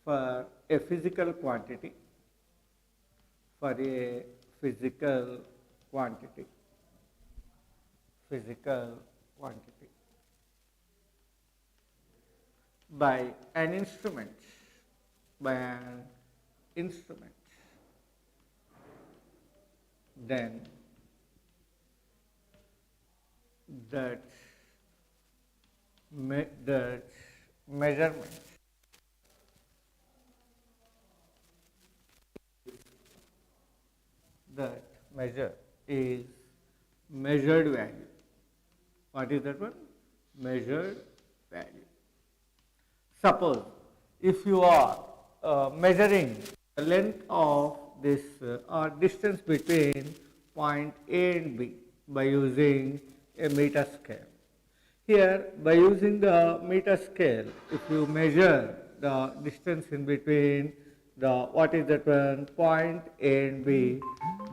for a physical quantity, physical quantity by an instrument, then that measurement is measured value. What is that one? Measured value. Suppose if you are measuring the length of this or distance between point A and B by using a meter scale. Here, by using the meter scale, if you measure the distance in between the point A and B,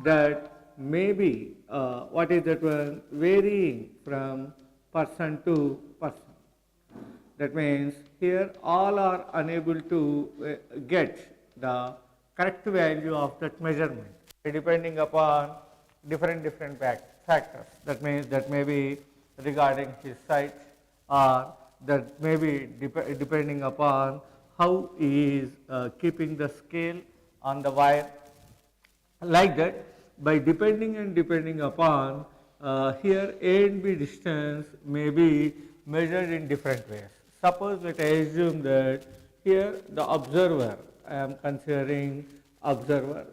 that may be varying from person to person. That means here all are unable to get the correct value of that measurement depending upon different factors. That means that may be regarding his sight, or that may be depending upon how he is keeping the scale on the wire. Like that, by depending upon here A and B distance may be measured in different ways. Suppose let I assume that here the observer, I am considering observer,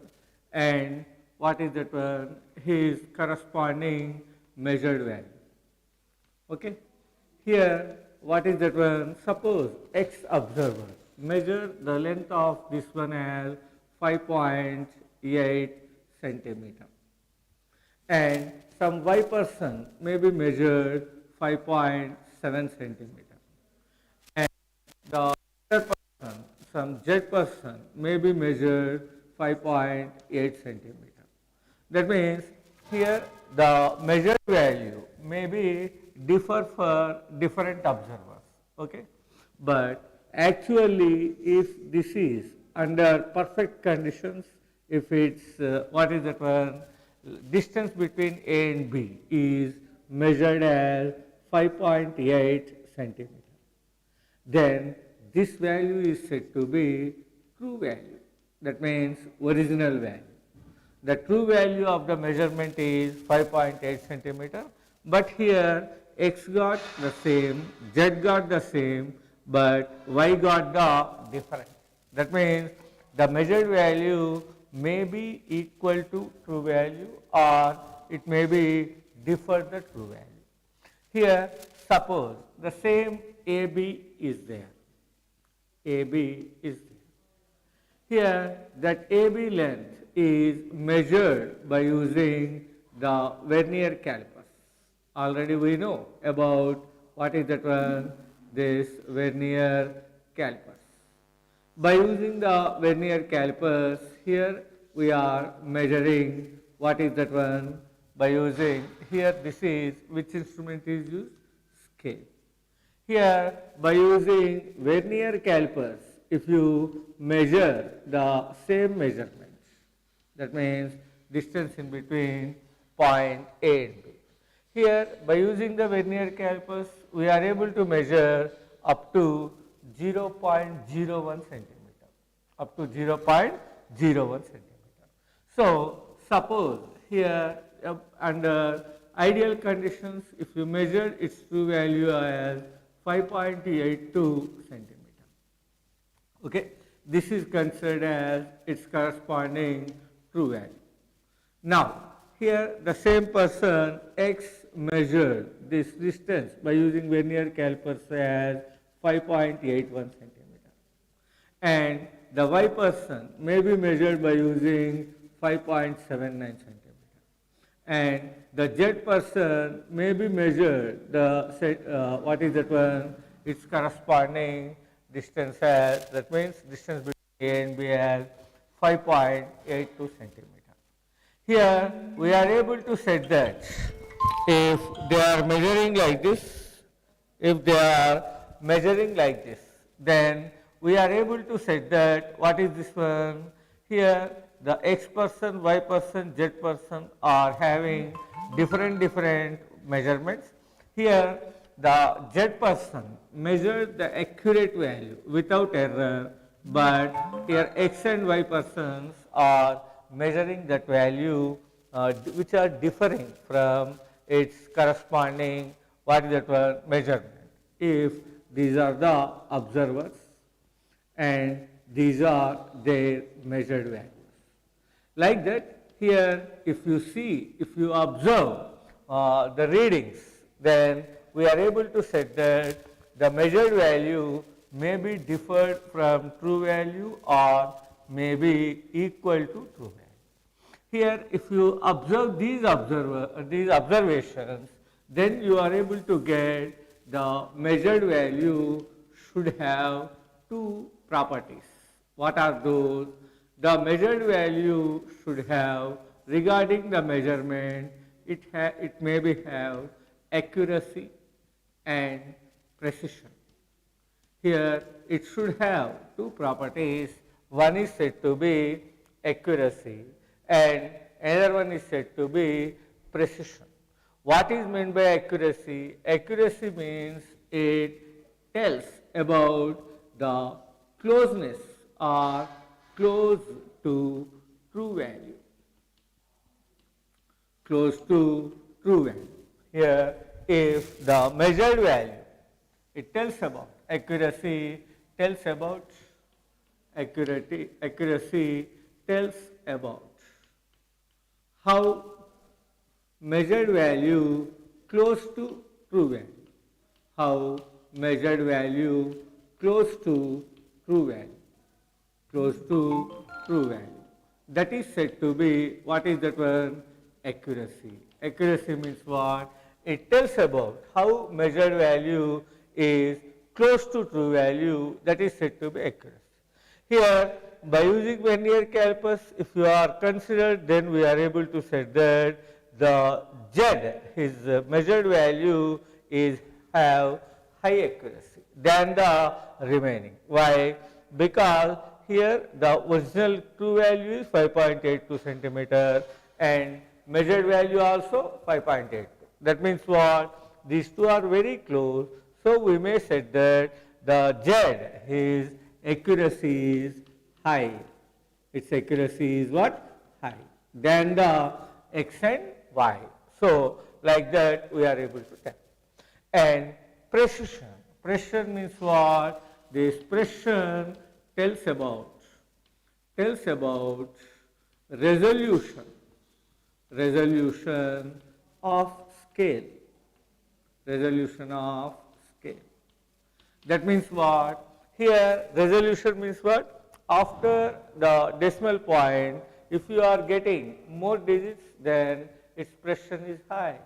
and what is that one? His corresponding measured value. Okay. Here, what is that one? Suppose X observer measure the length of this one as 5.8 centimeter, and some Y person may be measured 5.7 centimeter, and the other person, some Z person may be measured 5.8 centimeter. That means here the measured value may be differ for different observers. Okay, but actually, if this is under perfect conditions, if it's distance between A and B is measured as 5.8 centimeter, then this value is said to be true value. That means original value. The true value of the measurement is 5.8 centimeter, but here X got the same, Z got the same, but Y got the different. That means the measured value may be equal to true value, or it may be differ the true value. Here, suppose the same AB is there. AB is there. Here, that AB length is measured by using the vernier calipers. Already we know about what is that one? This vernier calipers. By using the vernier calipers, here we are measuring what is that one? By using, here this is, which instrument is used? Scale. Here, by using vernier calipers, if you measure the same measurements, that means distance in between point A and B. Here, by using the vernier calipers, we are able to measure up to 0.01 centimeter, up to 0.01 centimeter. So, suppose here under ideal conditions, if you measure its true value as 5.82 centimeter. Okay, this is considered as its corresponding true value. Now, here the same person X measured this distance by using vernier calipers as 5.81 centimeter, and the Y person may be measured by using 5.79 centimeter, and the Z person may be measured its corresponding distance as, that means distance between A and B as 5.82 centimeter. Here we are able to set that if they are measuring like this, then we are able to set that what is this one? Here the X person, Y person, Z person are having different measurements. Here the Z person measured the accurate value without error, but here X and Y persons are measuring that value which are differing from its corresponding what is that one measurement. If these are the observers and these are their measured values. Like that, here if you see, if you observe the readings, then we are able to set that the measured value may be differed from true value or may be equal to true value. Here if you observe these observations, then you are able to get the measured value should have two properties. What are those? The measured value should have, regarding the measurement, it may be have accuracy and precision. Here it should have two properties. One is said to be accuracy and another one is said to be precision. What is meant by accuracy? Accuracy means it tells about the closeness or close to true value. Close to true value. Here, if the measured value, it tells about accuracy, tells about accuracy tells about how measured value close to true value. How measured value close to true value. Close to true value. That is said to be, what is that one? Accuracy. Accuracy means what? It tells about how measured value is close to true value, that is said to be accuracy. Here, by using vernier calipers, if you are considered, then we are able to say that the Z, his measured value is have high accuracy than the remaining. Why? Because here the original true value is 5.82 centimeter and measured value also 5.82. That means what? These two are very close. So we may say that the Z, his accuracy is high. Its accuracy is what? High. Than the X and Y. So like that we are able to tell. And precision. Precision means what? This precision tells about resolution of scale. Resolution of scale. That means what? Here resolution means what? After the decimal point, if you are getting more digits, then its precision is high.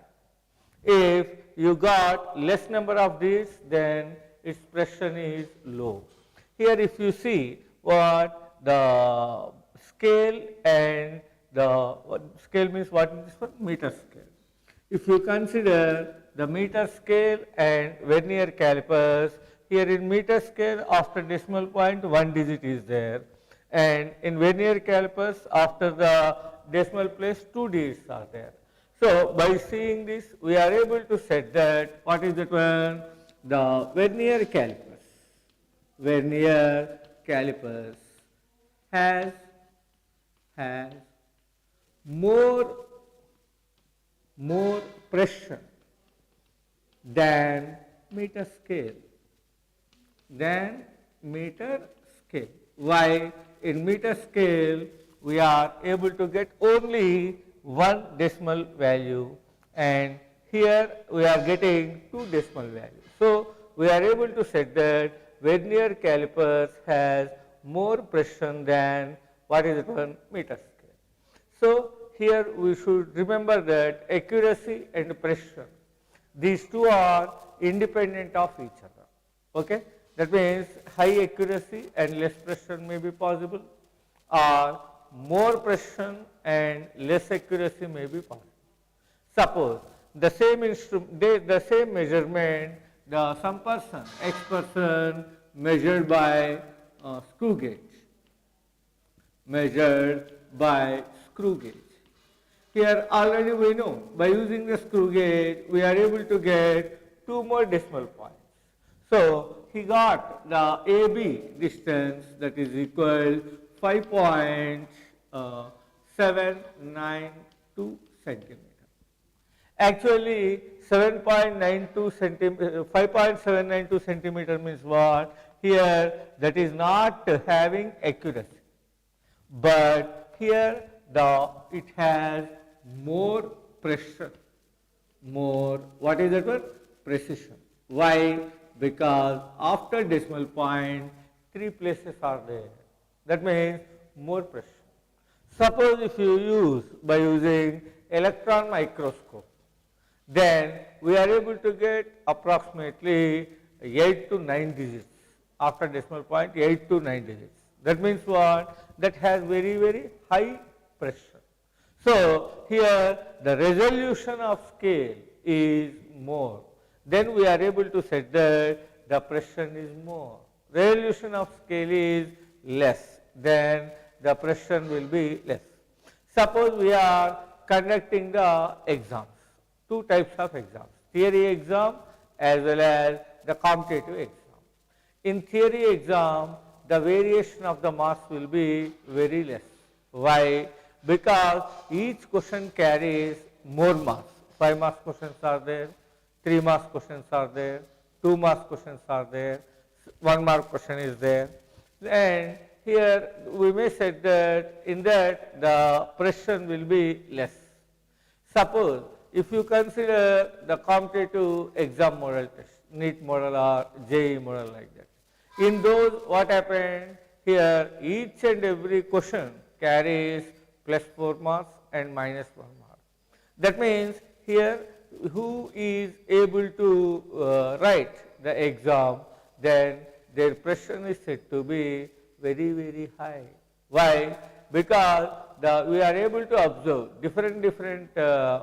If you got less number of digits, then its precision is low. Here if you see what the scale and the scale means what is this one? Meter scale. If you consider the meter scale and vernier calipers, here in meter scale after decimal point one digit is there, and in vernier calipers after the decimal place two digits are there. So by seeing this we are able to set that what is that one? The vernier calipers has more precision than meter scale. Why? In meter scale we are able to get only one decimal value, and here we are getting two decimal values. So we are able to set that vernier calipers has more precision than what is it one? Meter scale. So here we should remember that accuracy and precision, these two are independent of each other. Okay? That means high accuracy and less precision may be possible, or more precision and less accuracy may be possible. Suppose the same the same measurement, some person, X person measured by screw gauge, measured by screw gauge. Here already we know by using the screw gauge we are able to get 2 more decimal points. So he got the AB distance that is equal 5.792 centimeter. Actually 5.792 centimeter means what? Here that is not having accuracy, but here it has more pressure, more, what is that word? Precision. Why? Because after decimal point 3 places are there. That means more pressure. Suppose if you use by using electron microscope, then we are able to get approximately 8 to 9 digits. After decimal point 8 to 9 digits. That means what? That has very, very high pressure. So here the resolution of scale is more. Then we are able to say that the pressure is more. Resolution of scale is less, then the pressure will be less. Suppose we are conducting the exams, 2 types of exams, theory exam as well as the competitive exam. In theory exam, the variation of the mass will be very less. Why? Because each question carries more mass. 5 mass questions are there, 3 mass questions are there, 2 mass questions are there, 1 mark question is there. And here we may say that in that the pressure will be less. Suppose if you consider the competitive exam model test, NEET model or JEE model like that. In those what happened here, each and every question carries +4 marks and -1 mark. That means here who is able to write the exam, then their pressure is said to be very, very high. Why? Because we are able to observe different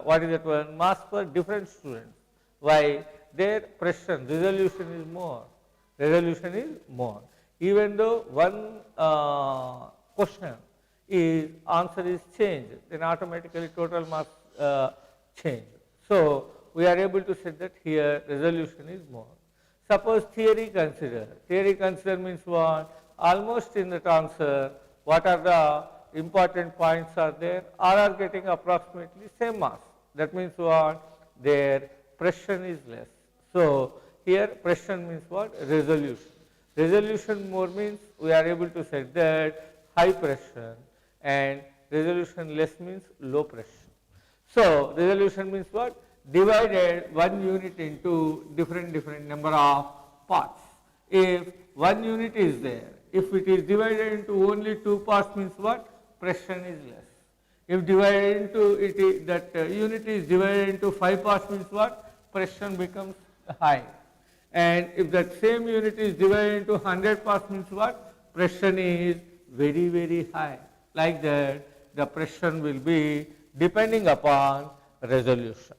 what is that one, mass for different students. Why? Their pressure resolution is more. Resolution is more. Even though one question is answer is changed, then automatically total mass change. So we are able to say that here resolution is more. Suppose theory consider. Theory consider means what? Almost in that answer, what are the important points are there? All are getting approximately same mass. That means what? Their pressure is less. So here pressure means what? Resolution. Resolution more means we are able to say that high pressure, and resolution less means low pressure. So resolution means what? Divided one unit into different number of parts. If one unit is there, if it is divided into only 2 parts means what? Pressure is less. If divided into that unit is divided into 5 parts means what? Pressure becomes high. And if that same unit is divided into 100 parts means what? Pressure is very, very high. Like that, the pressure will be depending upon resolution.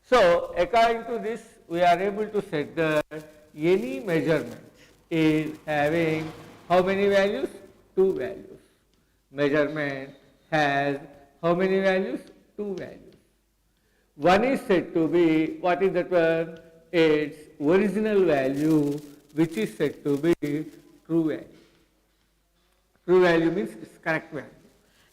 So according to this, we are able to say that any measurement is having how many values? 2 values. Measurement has how many values? 2 values. One is said to be, what is that one? Its original value, which is said to be true value. True value means its correct value.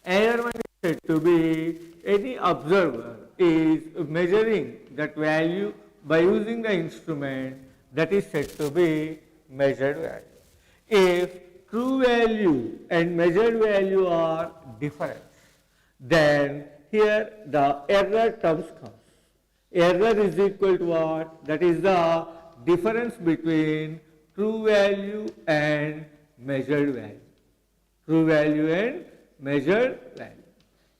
Another one is said to be any observer is measuring that value by using the instrument that is said to be measured value. If true value and measured value are different, then here the error terms comes. Error is equal to what? That is the difference between true value and measured value. True value and measured value.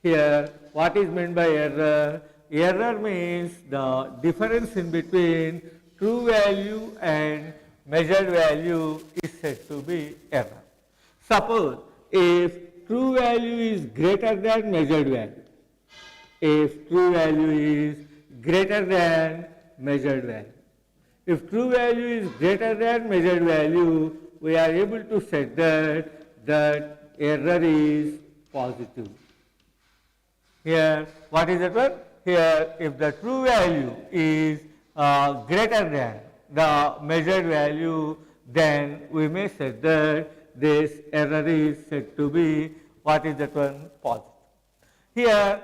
Here, what is meant by error? Error means the difference in between true value and measured value is said to be error. Suppose if true value is greater than measured value, if true value is greater than measured value. If true value is greater than measured value, we are able to set that error is positive. Here, what is that one? Here, if the true value is greater than the measured value, then we may say that this error is said to be, what is that one? Positive. Here,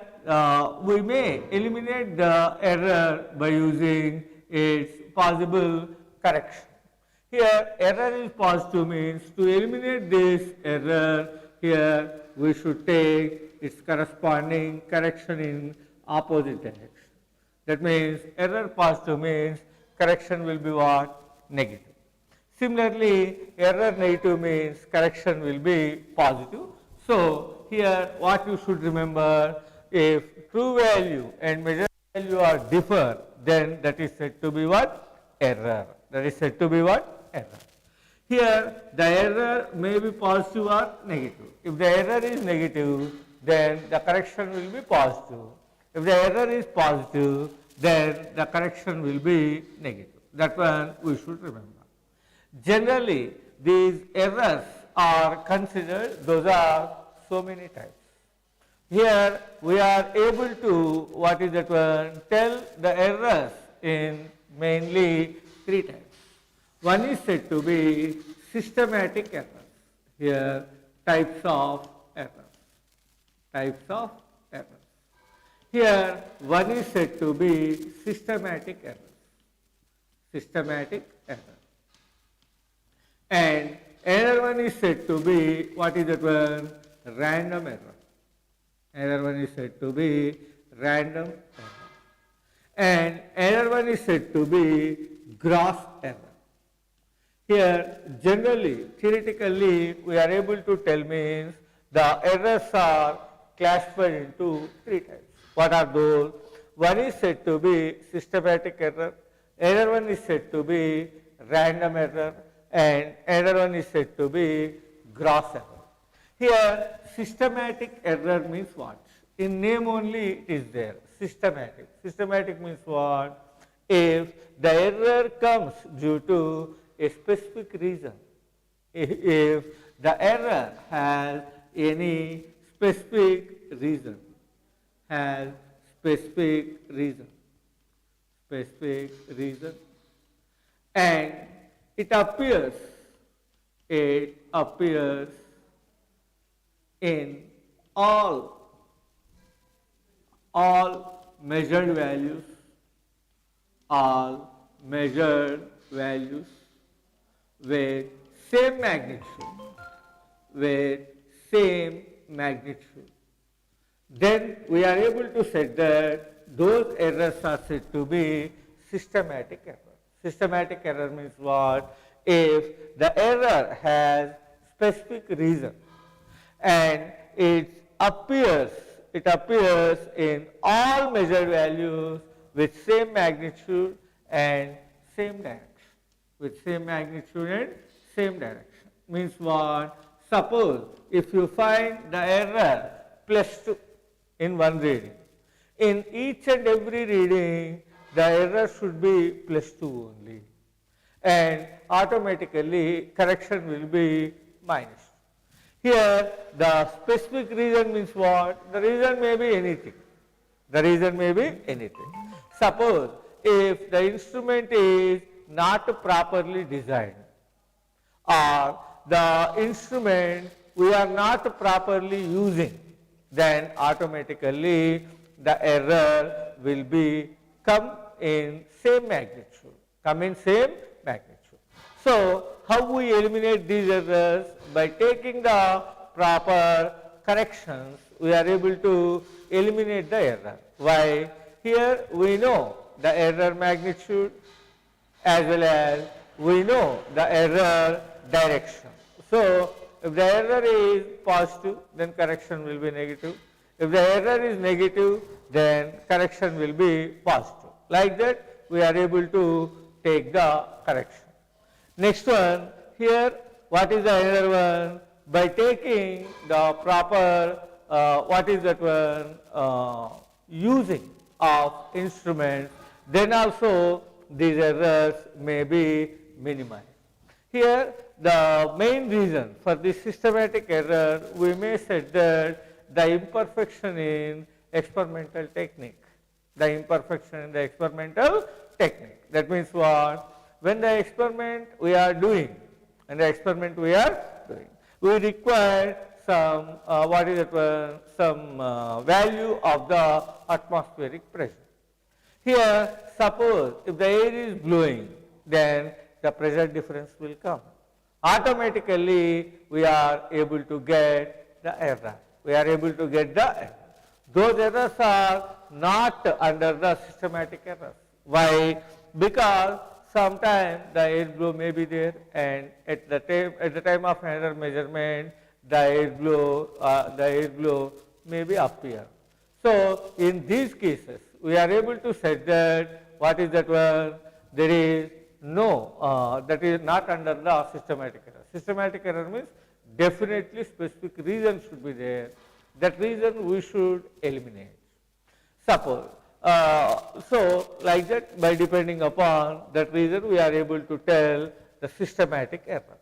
we may eliminate the error by using its possible correction. Here, error is positive means to eliminate this error, here we should take its corresponding correction in opposite direction. That means error positive means correction will be what? Negative. Similarly, error negative means correction will be positive. So, here what you should remember, if true value and measured value are differ, then that is said to be what? Error. That is said to be what? Error. Here the error may be positive or negative. If the error is negative, then the correction will be positive. If the error is positive, then the correction will be negative. That one we should remember. Generally, these errors are considered, those are so many types. Here we are able to, what is that one, tell the errors in mainly three types. One is said to be systematic errors. Here types of errors. Types of errors. Here one is said to be systematic errors. Systematic errors. And another one is said to be, what is that one? Random error. Another one is said to be random error. And another one is said to be gross error. Here generally, theoretically, we are able to tell means the errors are classified into three types. What are those? One is said to be systematic error, another one is said to be random error, and another one is said to be gross error. Here systematic error means what? In name only it is there, systematic. Systematic means what? If the error comes due to a specific reason, if the error has any specific reason, and it appears in all measured values, with same magnitude, then we are able to say that those errors are said to be systematic error. Systematic error means what? If the error has specific reason and it appears in all measured values with same magnitude and same direction. With same magnitude and same direction. Means what? Suppose if you find the error +2 in one reading, in each and every reading the error should be +2 only, and automatically correction will be -2. Here the specific reason means what? The reason may be anything. Suppose if the instrument is not properly designed, or the instrument we are not properly using, then automatically the error will be come in same magnitude. So how we eliminate these errors? By taking the proper corrections, we are able to eliminate the error. Why? Here we know the error magnitude as well as we know the error direction. So if the error is positive, then correction will be negative. If the error is negative, then correction will be positive. Like that, we are able to take the correction. Next one, here, what is the another one? By taking the proper, using of instruments, then also these errors may be minimized. Here the main reason for this systematic error, we may set that the imperfection in experimental technique. The imperfection in the experimental technique. That means what? When the experiment we are doing, we require some value of the atmospheric pressure. Here, suppose if the air is blowing, then the pressure difference will come. Automatically, we are able to get the error. Those errors are not under the systematic errors. Why? Because sometimes the airflow may be there, and at the time of error measurement, the airflow may be appear. So in these cases, we are able to set that what is that one? There is no, that is not under the systematic error. Systematic error means definitely specific reason should be there. That reason we should eliminate. Suppose, so like that, by depending upon that reason, we are able to tell the systematic error.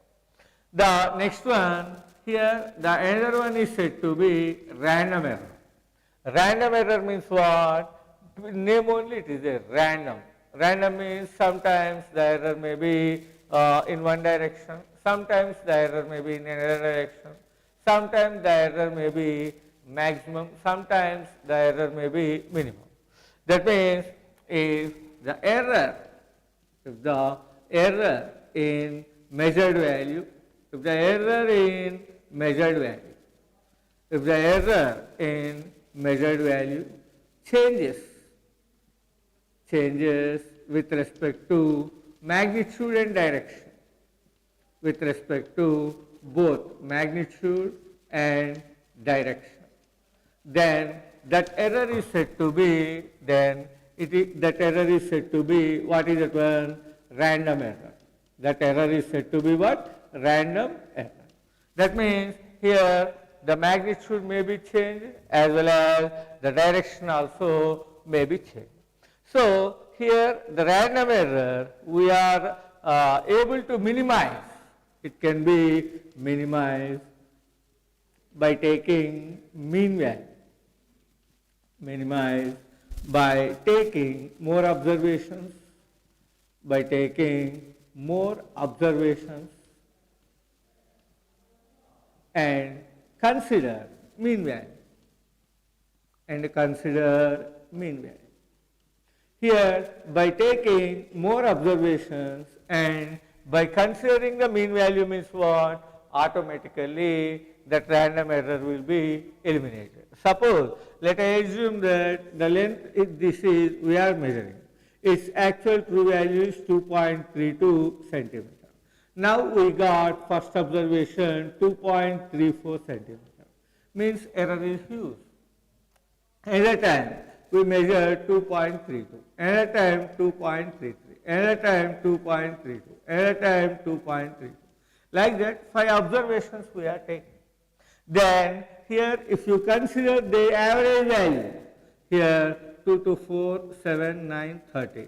The next one, here the another one is said to be random error. Random error means what? Name only, it is a random. Random means sometimes the error may be in one direction, sometimes the error may be in another direction, sometimes the error may be maximum, sometimes the error may be minimum. That means if the error in measured value, changes with respect to magnitude and direction, with respect to both magnitude and direction, then that error is said to be, what is that one? Random error. That error is said to be what? Random error. That means here the magnitude may be changed as well as the direction also may be changed. So here the random error we are able to minimize. It can be minimized by taking mean value, minimized by taking more observations, and consider mean value, Here, by taking more observations and by considering the mean value means what? Automatically that random error will be eliminated. Suppose, let us assume that the length we are measuring, its actual true value is 2.32 centimeter. Now we got first observation 2.34 centimeter, means error is huge. Another time we measure 2.32, another time 2.33, another time 2.32, another time 2.32. Like that, 5 observations we are taking. Then here if you consider the average value, here 2 to 4, 7, 9, 13,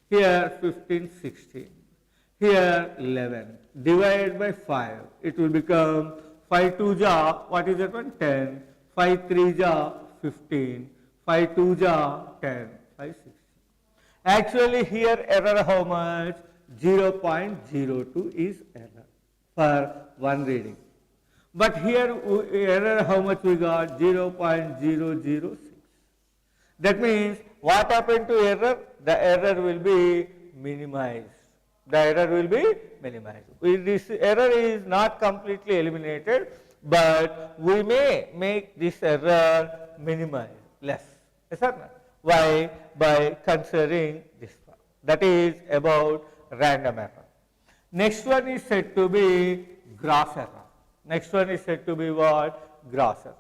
here 15, 16, here 11, divided by 5, it will become 5 2 ja, what is that one? 10, 5 3 ja, 15, 5 2 ja, 10, 5 16. Actually here error how much? 0.02 is error for one reading. But here error how much we got? 0.006. That means what happened to error? The error will be minimized. This error is not completely eliminated, but we may make this error minimized, less. Yes or not? Why? By considering this one. That is about random error. Next one is said to be gross error. Next one is said to be what? Gross error.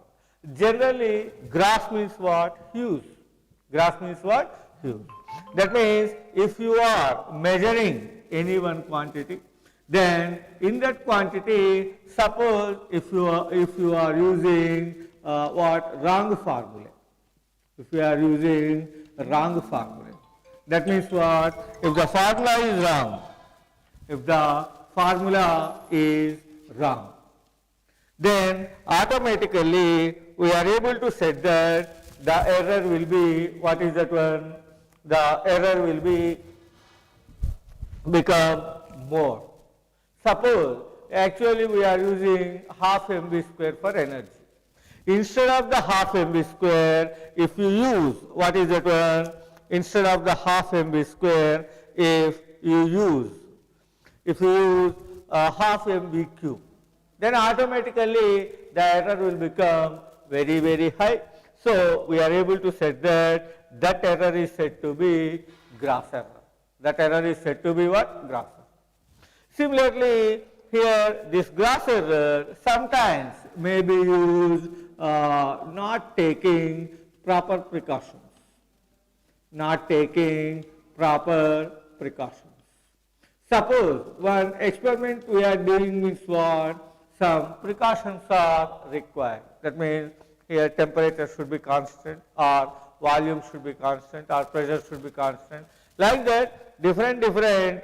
Generally, gross means what? Huge. Gross means what? Huge. That means if you are measuring any one quantity, then in that quantity, suppose if you are using wrong formula. If you are using wrong formula, that means what? If the formula is wrong, formula is wrong. Then automatically we are able to set that the error will be, what is that one? The error will be become more. Suppose actually we are using half mv square for energy. Instead of the half mv square, if you use, what is that one? Instead of the half mv square, if you use half mv cube, then automatically the error will become very, very high. So we are able to set that error is said to be gross error. That error is said to be what? Gross error. Similarly, here this gross error sometimes may be used not taking proper precautions. Not taking proper precautions. Suppose one experiment we are doing means what? Some precautions are required. That means here temperature should be constant, or volume should be constant, or pressure should be constant. Like that, different,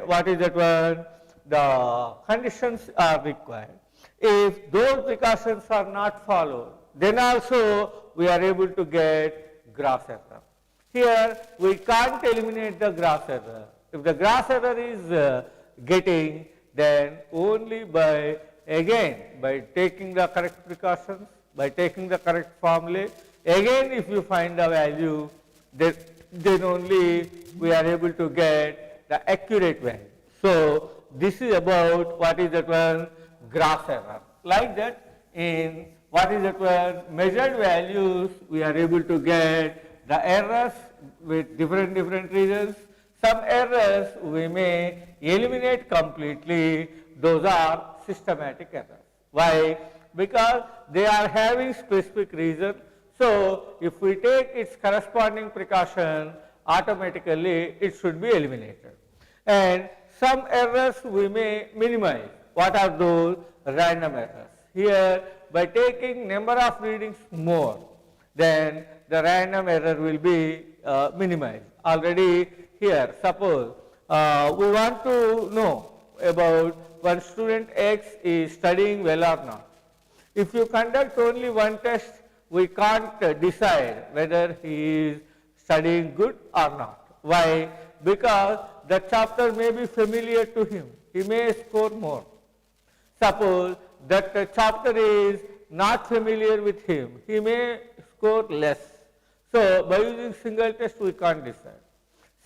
what is that one? The conditions are required. If those precautions are not followed, then also we are able to get gross error. Here we can't eliminate the gross error. If the gross error is getting, then only by taking the correct precautions, by taking the correct formula, again if you find the value, then only we are able to get the accurate value. So this is about what is that one? Gross error. Like that, in what is that one? Measured values, we are able to get the errors with different reasons. Some errors we may eliminate completely. Those are systematic errors. Why? Because they are having specific reason. So if we take its corresponding precaution, automatically it should be eliminated. And some errors we may minimize. What are those? Random errors. Here, by taking number of readings more, then the random error will be minimized. Already here, suppose we want to know about one student X is studying well or not. If you conduct only one test, we can't decide whether he is studying good or not. Why? Because the chapter may be familiar to him. He may score more. Suppose that the chapter is not familiar with him. He may score less. So by using single test, we can't decide.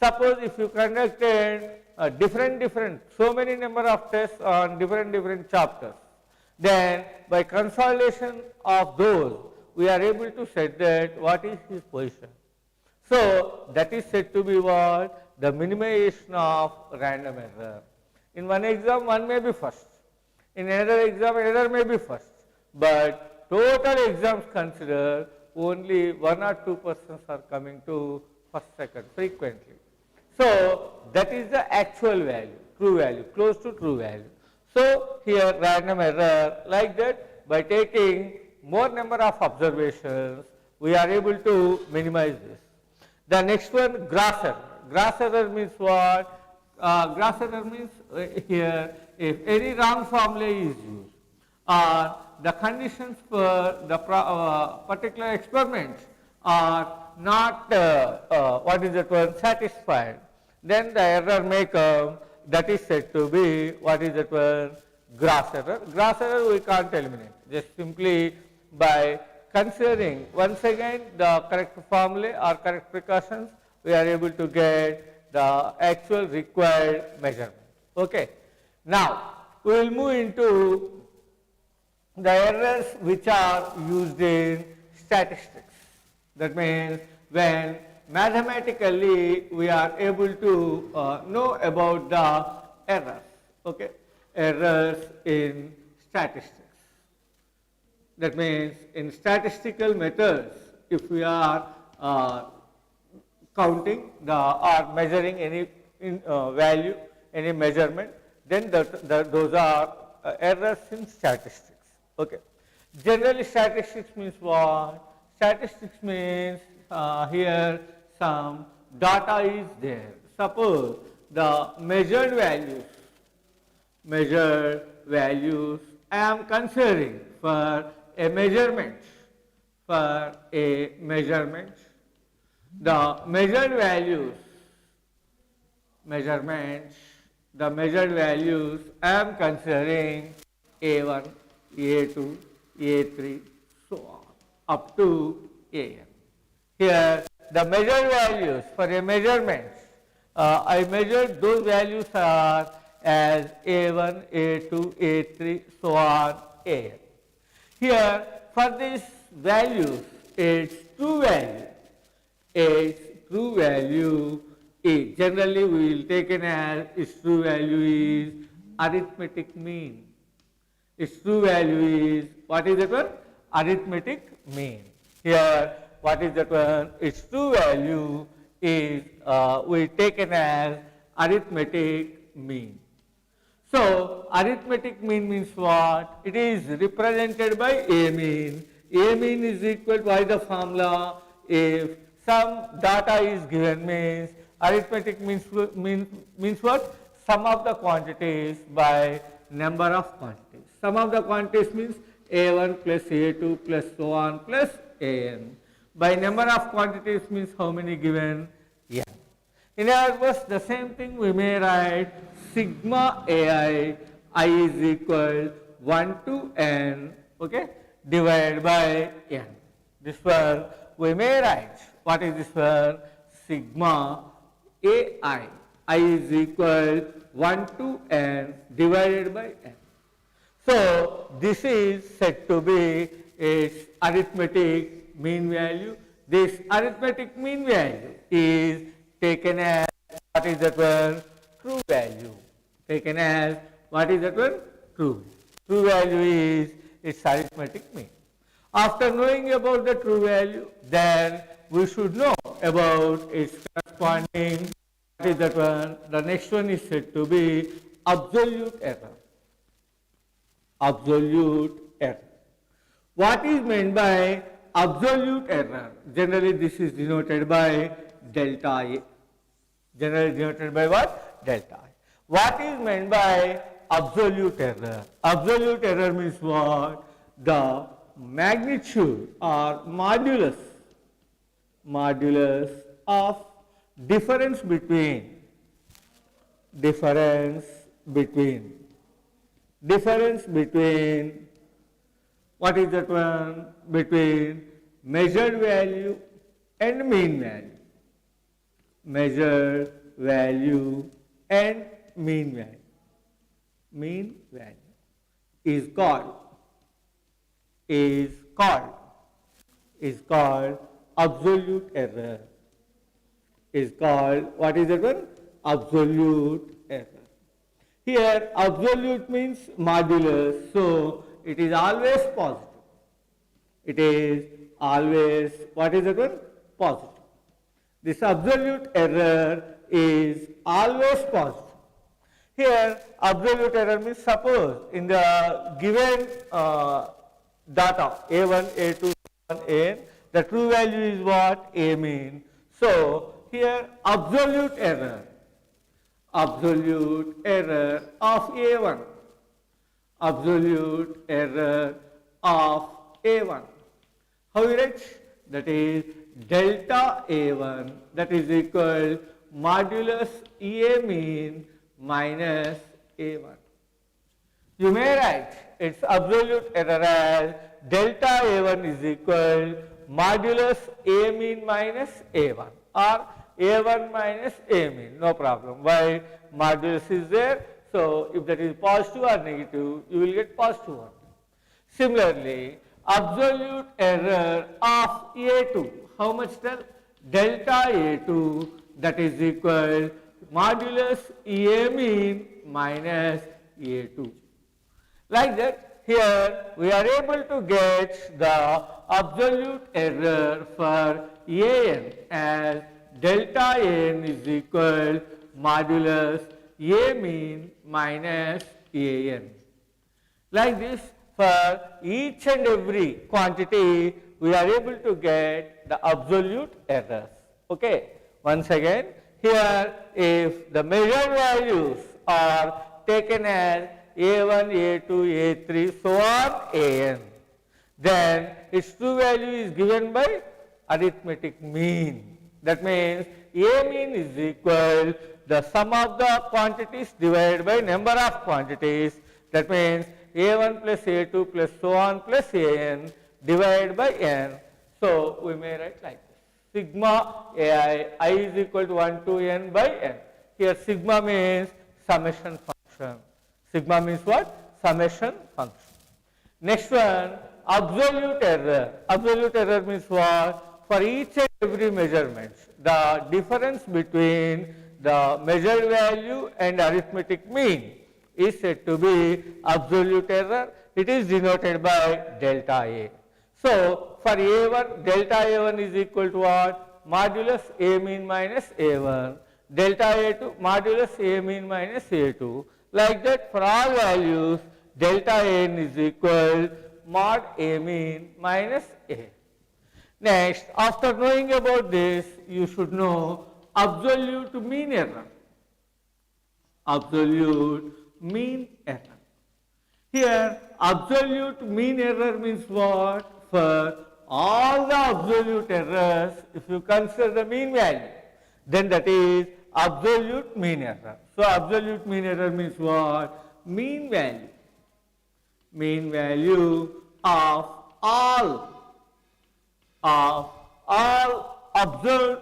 Suppose if you conducted so many number of tests on different chapters, then by consolidation of those, we are able to set that what is his position. So that is said to be what? The minimization of random error. In one exam, one may be first. In another exam, another may be first. But total exams consider, only 1 or 2 persons are coming to first, second frequently. So that is the actual value, true value, close to true value. So here random error, like that, by taking more number of observations, we are able to minimize this. The next one, gross error. Gross error means what? Gross error means here, if any wrong formula is used, or the conditions for the particular experiment are not what is that word, satisfied, then the error may come. That is said to be what is that word? Gross error. Gross error we can't eliminate, just simply by considering once again the correct formula or correct precautions, we are able to get the actual required measurement. Okay. Now we will move into the errors which are used in statistics. That means when mathematically we are able to know about the errors. Okay. Errors in statistics. That means in statistical methods, if we are counting or measuring any value, any measurement, then those are errors in statistics. Okay. Generally, statistics means what? Statistics means here some data is there. Suppose the measured values measured values I am considering for a measurement. For a measurement, the measured values, the measured values I am considering A1, A2, A3, so on, up to AN. Here, the measured values for a measurement, I measured those values are as A1, A2, A3, so on, AN. Here, for these values, its true value is generally we will take as its true value is arithmetic mean. Its true value is, what is that one? Arithmetic mean. Here, what is that one? Its true value is we taken as arithmetic mean. So, arithmetic mean means what? It is represented by A mean. A mean is equal by the formula if some data is given means arithmetic means what? Sum of the quantities by number of quantities. Sum of the quantities means A1 plus A2 plus so on plus AN. By number of quantities means how many given? N. In other words, the same thing we may write sigma AI, I is equal 1 to N, okay, divided by N. This one we may write, what is this one? Sigma AI, I is equal 1 to N divided by N. So, this is said to be its arithmetic mean value. This arithmetic mean value is taken as, what is that one? True value. Taken as, what is that one? True. True value is its arithmetic mean. After knowing about the true value, then we should know about its corresponding, what is that one? The next one is said to be absolute error. Absolute error. What is meant by absolute error? Generally this is denoted by delta A. Generally denoted by what? Delta A. What is meant by absolute error? Absolute error means what? The magnitude or modulus of difference between what is that one? Between measured value and mean value. Measured value and mean value. Mean value is called absolute error. Is called, what is that one? Absolute error. Here absolute means modulus, so it is always positive. It is always, what is that one? Positive. This absolute error is always positive. Here absolute error means, suppose in the given data A1, A2, A, the true value is what? A mean. So here absolute error of A1, absolute error of A1. How we write? That is delta A1, that is equal modulus A mean minus A1. You may write its absolute error as delta A1 is equal modulus A mean minus A1 or A1 minus A mean, no problem. Why? Modulus is there, so if that is positive or negative, you will get positive one. Similarly, absolute error of A2, how much then? Delta A2, that is equal modulus A mean minus A2. Like that, here we are able to get the absolute error for AN as delta AN is equal modulus A mean minus AN. Like this, for each and every quantity, we are able to get the absolute errors. Okay. Once again, here if the measured values are taken as A1, A2, A3, so on, An. Then its true value is given by arithmetic mean. That means A mean is equal the sum of the quantities divided by number of quantities. That means A1 plus A2 plus so on plus An divided by n. So we may write like this. Sigma Ai, I is equal to 1 to n by n. Here sigma means summation function. Sigma means what? Summation function. Next one, absolute error. Absolute error means what? For each and every measurement, the difference between the measured value and arithmetic mean is said to be absolute error. It is denoted by delta A. So for A1, delta A1 is equal to what? Modulus A mean minus A1. Delta A2, modulus A mean minus A2. Like that, for all values, delta An is equal mod A mean minus A. Next, after knowing about this, you should know absolute mean error. Absolute mean error. Here, absolute mean error means what? For all the absolute errors, if you consider the mean value, then that is absolute mean error. So absolute mean error means what? Mean value. Mean value of all observed,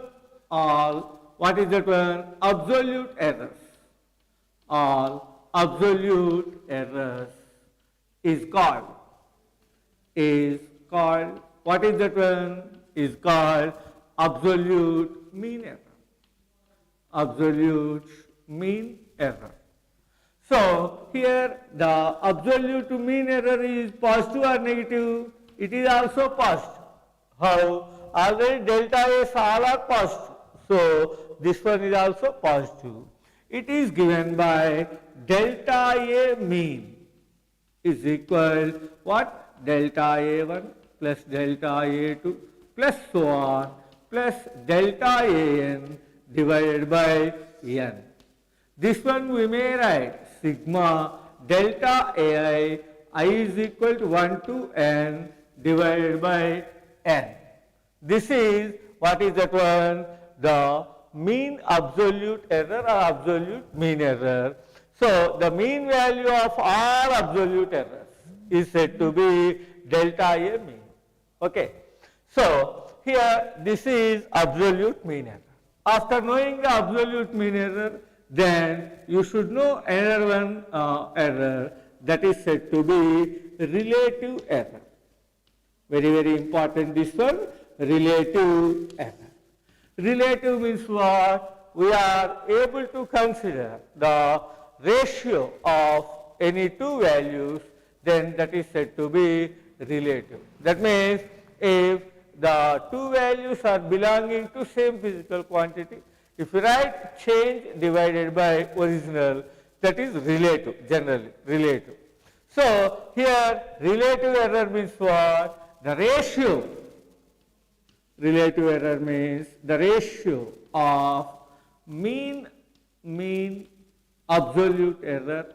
what is that one? Absolute errors. All absolute errors is called, what is that one? Is called absolute mean error. Absolute mean error. So here the absolute mean error is positive or negative? It is also positive. How? Already delta S all are positive. So this one is also positive. It is given by delta A mean is equal what? Delta A1 plus delta A2 plus so on plus delta An divided by n. This one we may write sigma delta Ai, I is equal to 1 to n divided by n. This is what is that one? The mean absolute error or absolute mean error. So the mean value of all absolute errors is said to be delta A mean. Okay. So here this is absolute mean error. After knowing the absolute mean error, then you should know another one error that is said to be relative error. Very, very important this one, relative error. Relative means what? We are able to consider the ratio of any two values, then that is said to be relative. That means if the two values are belonging to same physical quantity, if you write change divided by original, that is relative, generally relative. So here relative error means what? The ratio. Relative error means the ratio of mean absolute error,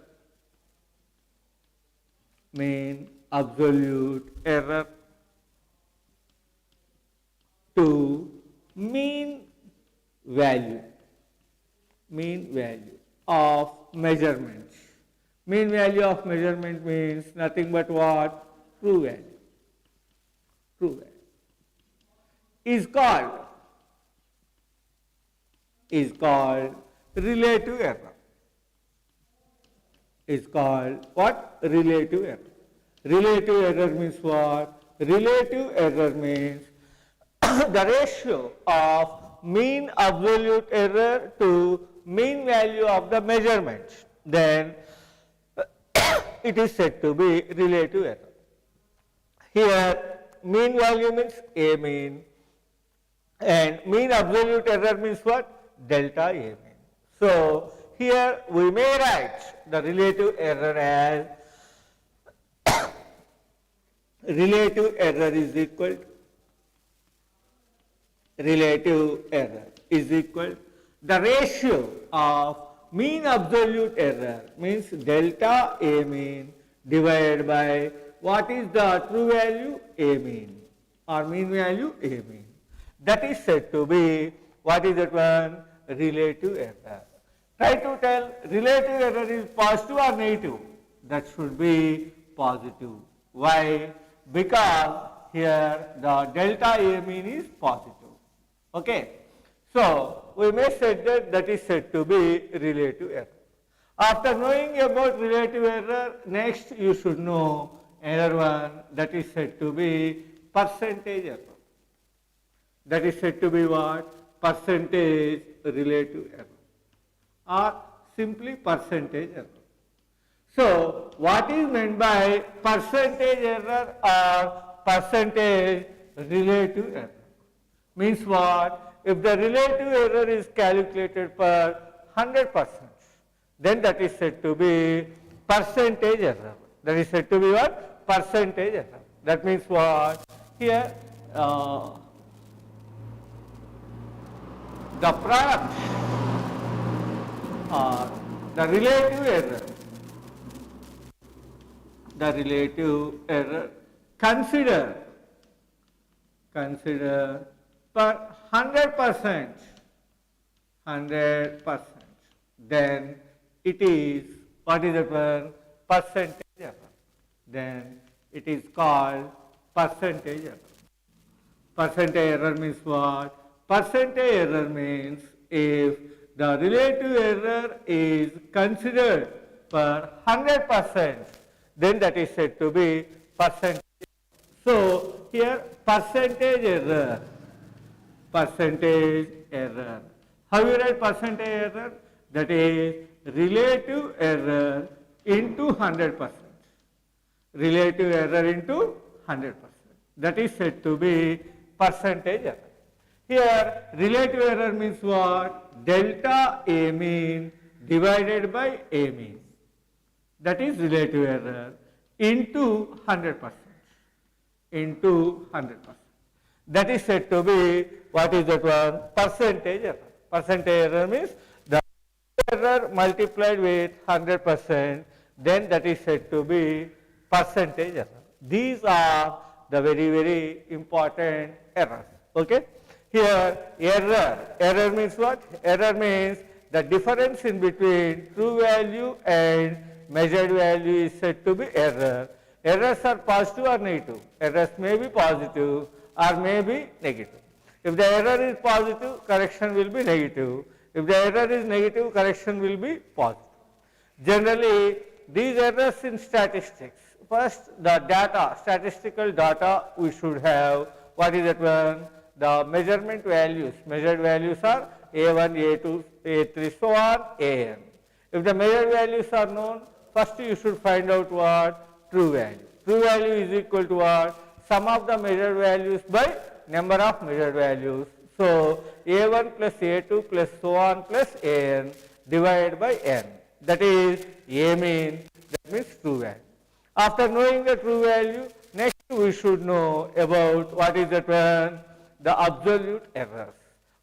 mean absolute error to mean value of measurement. Mean value of measurement means nothing but what? True value. True value. Is called relative error. Is called what? Relative error. Relative error means what? Relative error means the ratio of mean absolute error to mean value of the measurement. Then it is said to be relative error. Here mean value means A mean, and mean absolute error means what? Delta A mean. So here we may write the relative error as relative error is equal to the ratio of mean absolute error means delta A mean divided by what is the true value A mean or mean value A mean. That is said to be, what is that one? Relative error. Try to tell relative error is positive or negative. That should be positive. Why? Because here the delta A mean is positive. Okay. So we may say that that is said to be relative error. After knowing about relative error, next you should know another one, that is said to be percentage error. That is said to be what? Percentage relative error or simply percentage error. So what is meant by percentage error or percentage relative error? Means what? If the relative error is calculated per 100%, then that is said to be percentage error. That is said to be what? Percentage error. That means what? Here the product or the relative error consider per 100%, then it is, what is that one? Percentage error. Then it is called percentage error. Percentage error means what? Percentage error means if the relative error is considered per 100%, then that is said to be percentage. So here percentage error. How you write percentage error? That is relative error into 100%. Relative error into 100%. That is said to be percentage error. Here relative error means what? Delta A mean divided by A mean. That is relative error into 100%. That is said to be, what is that one? Percentage error. Percentage error means the error multiplied with 100%, then that is said to be percentage error. These are the very, very important errors. Okay. Here error means what? Error means the difference in between true value and measured value is said to be error. Errors are positive or negative. Errors may be positive or may be negative. If the error is positive, correction will be negative. If the error is negative, correction will be positive. Generally, these errors in statistics, first the data, statistical data we should have. What is that one? The measurement values. Measured values are A1, A2, A3, so on, AN. If the measured values are known, first you should find out what? True value. True value is equal to what? Sum of the measured values by number of measured values. So A1 plus A2 plus so on plus AN divided by N. That is A mean, that means true value. After knowing the true value, next we should know about what is that one? The absolute errors.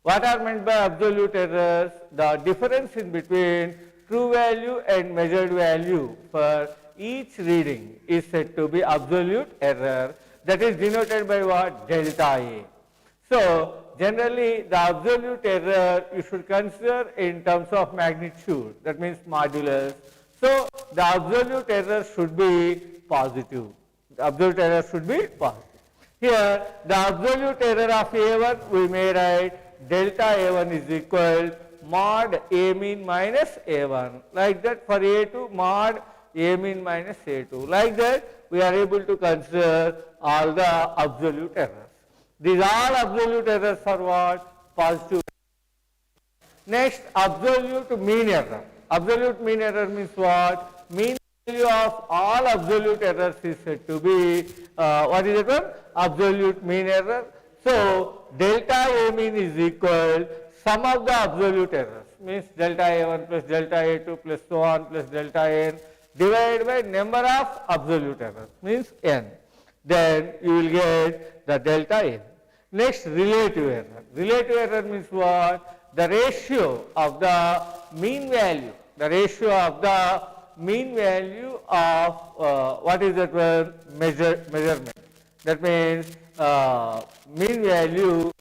What are meant by absolute errors? The difference in between true value and measured value for each reading is said to be absolute error. That is denoted by what? Delta A. So generally the absolute error you should consider in terms of magnitude, that means modulus. So the absolute error should be positive. The absolute error should be positive. Here the absolute error of A1 we may write delta A1 is equal mod A mean minus A1. Like that for A2 mod A mean minus A2. Like that we are able to consider all the absolute errors. These all absolute errors are what? Positive. Next, absolute mean error. Absolute mean error means what? Mean value of all absolute errors is said to be, what is it one? Absolute mean error. So delta A mean is equal sum of the absolute errors, means delta A1 plus delta A2 plus so on plus delta N divided by number of absolute errors, means N. Then you will get the delta N. Next, relative error. Relative error means what? the ratio of the mean value, of what is that word? Measurement. That means mean value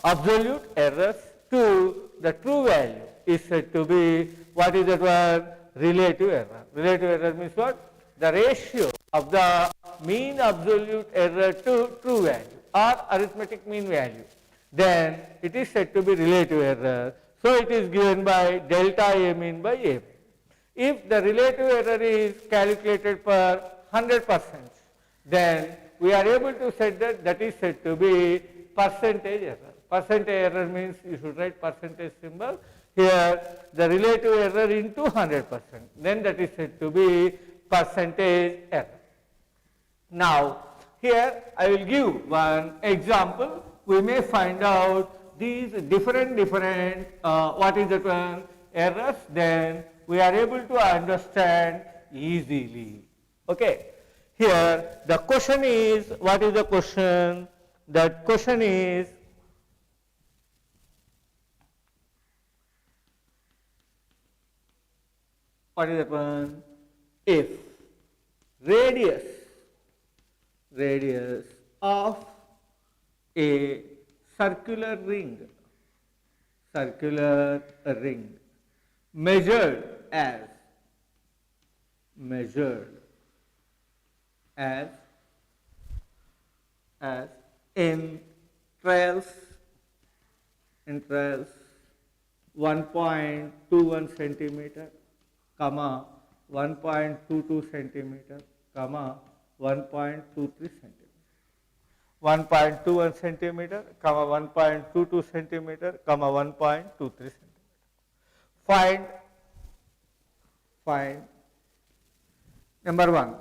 absolute errors to the true value is said to be what is that word? Relative error. Relative error means what? The ratio of the mean absolute error to true value or arithmetic mean value. Then it is said to be relative error. So it is given by delta A mean by A. If the relative error is calculated per 100%, then we are able to say that is said to be percentage error. Percentage error means you should write percentage symbol. Here the relative error into 100%. Then that is said to be percentage error. Now here I will give one example. We may find out these different what is that one? Errors. Then we are able to understand easily. Okay. Here the question is, what is the question? That question is, what is that one? If radius of a circular ring measured as in trials 1.21 centimeter, 1.22 centimeter, 1.23 centimeter. 1.21 centimeter, 1.22 centimeter, 1.23 centimeter. Find number 1,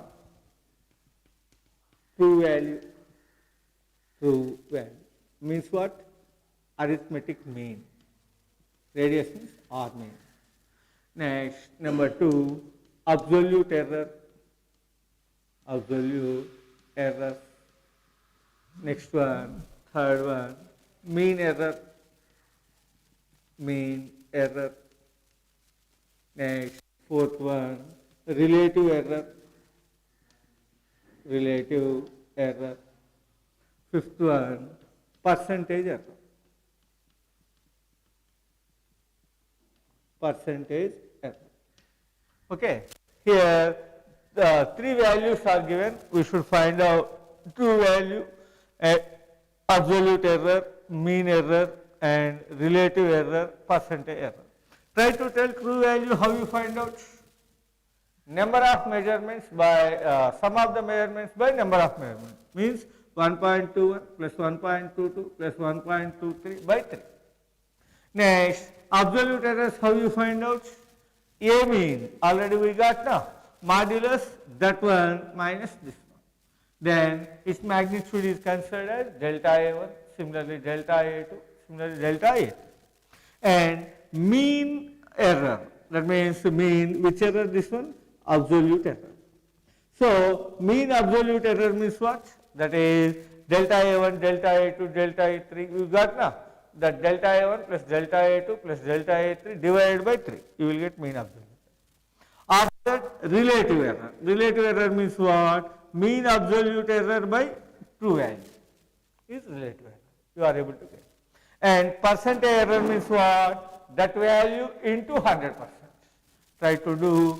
true value means what? Arithmetic mean. Radius means R mean. Next, number 2, absolute error. Next one, third one, mean error. Next, fourth one, relative error. Fifth one, percentage error. Okay. Here the 3 values are given. We should find out true value, absolute error, mean error, and relative error, percentage error. Try to tell true value. How you find out? Number of measurements by sum of the measurements by number of measurements means 1.21 plus 1.22 plus 1.23 by 3. Next, absolute errors. How you find out? A mean already we got now. Modulus that one minus this one. Then its magnitude is considered as delta A1, similarly delta A2, similarly delta A3. And mean error, that means mean, which error this one? Absolute error. So mean absolute error means what? That is delta A1, delta A2, delta A3. You got now that delta A1 plus delta A2 plus delta A3 divided by 3. You will get mean absolute. After that, relative error. Relative error means what? Mean absolute error by true value is relative error. You are able to get. And percentage error means what? That value into 100%. Try to do